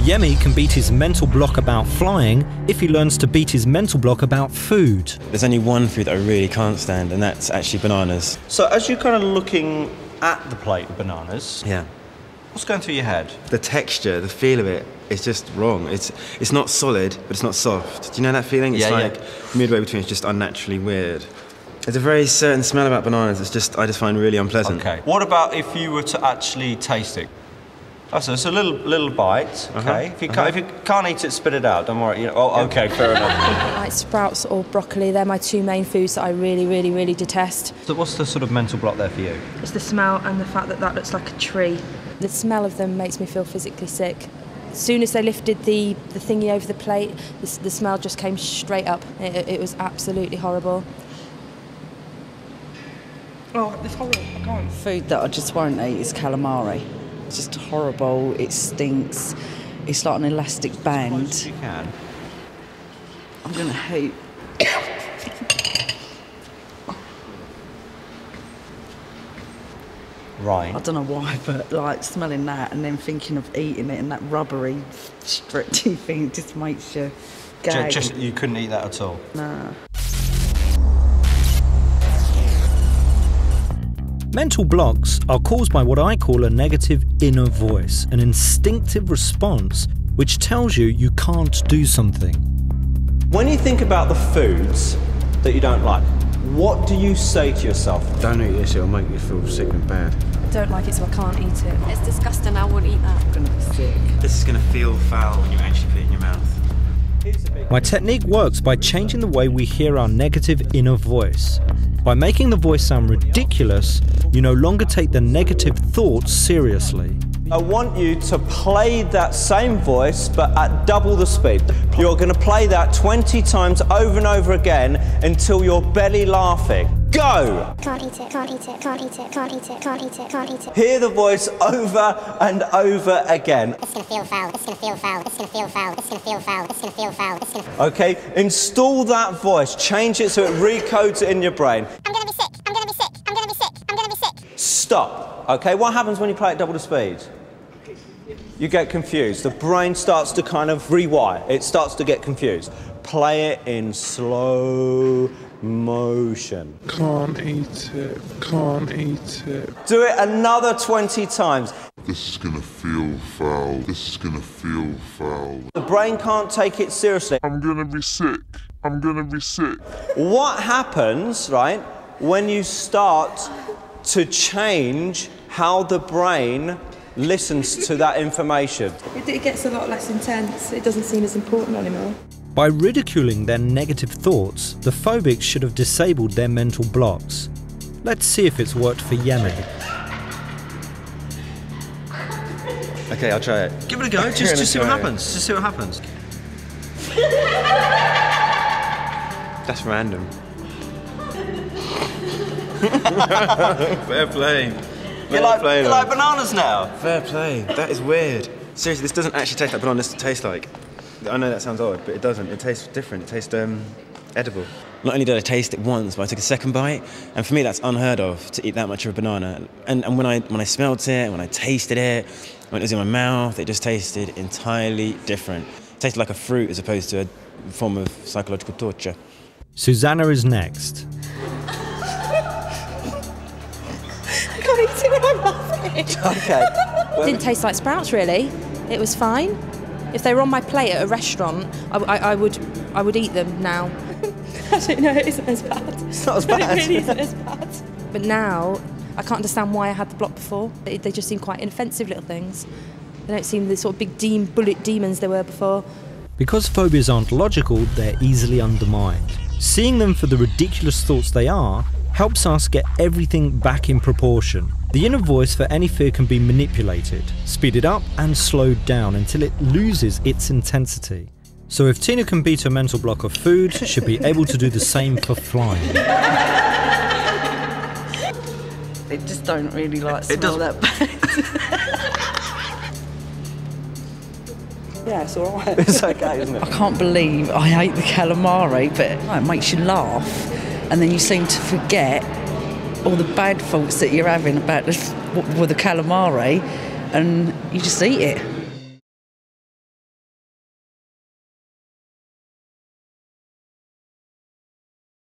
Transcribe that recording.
Yemi can beat his mental block about flying if he learns to beat his mental block about food. There's only one food that I really can't stand, and that's actually bananas. So as you're kind of looking at the plate of bananas, Yeah. what's going through your head? The texture, the feel of it, is just wrong. It's not solid, but it's not soft. Do you know that feeling? It's like midway between. It's just unnaturally weird. There's a very certain smell about bananas. I just find really unpleasant. Okay. What about if you were to actually taste it? Oh, so it's a little bite. Okay. If you can't eat it, spit it out. Don't worry. You know, oh, okay. Fair enough. Like sprouts or broccoli, they're my two main foods that I really, really, really detest. So what's the sort of mental block there for you? It's the smell and the fact that that looks like a tree. The smell of them makes me feel physically sick. As soon as they lifted the thingy over the plate, the smell just came straight up. It was absolutely horrible. Oh, it's horrible. I can't. Food that I just won't eat is calamari. It's just horrible. It stinks. It's like an elastic band. You can. I'm going to hoot. Right. I don't know why, but like smelling that and then thinking of eating it and that rubbery, stretchy thing just makes you gag. Just you couldn't eat that at all. Nah. Mental blocks are caused by what I call a negative inner voice, an instinctive response which tells you you can't do something. When you think about the foods that you don't like, what do you say to yourself? Don't eat this, it'll make you feel sick and bad. I don't like it, so I can't eat it. It's disgusting, I wouldn't eat that. I'm going to be sick. This is going to feel foul when you actually put it in your mouth. My technique works by changing the way we hear our negative inner voice. By making the voice sound ridiculous, you no longer take the negative thoughts seriously. I want you to play that same voice, but at double the speed. You're going to play that 20 times over and over again until you're belly laughing. Go! Can't eat it, can't eat it, can't eat it, can't eat it, can't eat it, can't eat it. Hear the voice over and over again. It's gonna feel foul, it's gonna feel foul, it's gonna feel foul, it's gonna feel foul, it's gonna feel foul, it's gonna... Okay, install that voice, change it so it recodes it in your brain. I'm gonna be sick, I'm gonna be sick, I'm gonna be sick, I'm gonna be sick. Stop. Okay, what happens when you play at double the speed? You get confused. The brain starts to kind of rewire. It starts to get confused. Play it in slow motion. Can't eat it, can't eat it. Do it another 20 times. This is gonna feel foul, this is gonna feel foul. The brain can't take it seriously. I'm gonna be sick, I'm gonna be sick. What happens, right, when you start to change how the brain listens to that information? It gets a lot less intense. It doesn't seem as important anymore. By ridiculing their negative thoughts, the phobics should have disabled their mental blocks. Let's see if it's worked for Yemi. Okay, I'll try it. Give it a go, just see what happens. Just see what happens. That's random. Fair play. You like bananas now? Fair play. That is weird. Seriously, this doesn't actually taste like bananas taste like. I know that sounds odd, but it doesn't. It tastes different. It tastes edible. Not only did I taste it once, but I took a second bite, and for me that's unheard of to eat that much of a banana. And when I smelled it, when I tasted it, when it was in my mouth, it just tasted entirely different. It tasted like a fruit as opposed to a form of psychological torture. Susanna is next. I can't eat it when I'm laughing. Okay. It didn't taste like sprouts, really. It was fine. If they were on my plate at a restaurant, I would eat them now. Actually, no, it isn't as bad. It's not as bad. It really isn't as bad. But now, I can't understand why I had the block before. They just seem quite inoffensive little things. They don't seem the sort of big bullet demons they were before. Because phobias aren't logical, they're easily undermined. Seeing them for the ridiculous thoughts they are helps us get everything back in proportion. The inner voice for any fear can be manipulated, speeded up and slowed down until it loses its intensity. So if Tina can beat a mental block of food, she'll be able to do the same for flying. It just don't really like smell that bad. Yeah, it's all right. It's okay, isn't it? I can't believe I hate the calamari, but it makes you laugh, and then you seem to forget all the bad thoughts that you're having about the calamari, and you just eat it.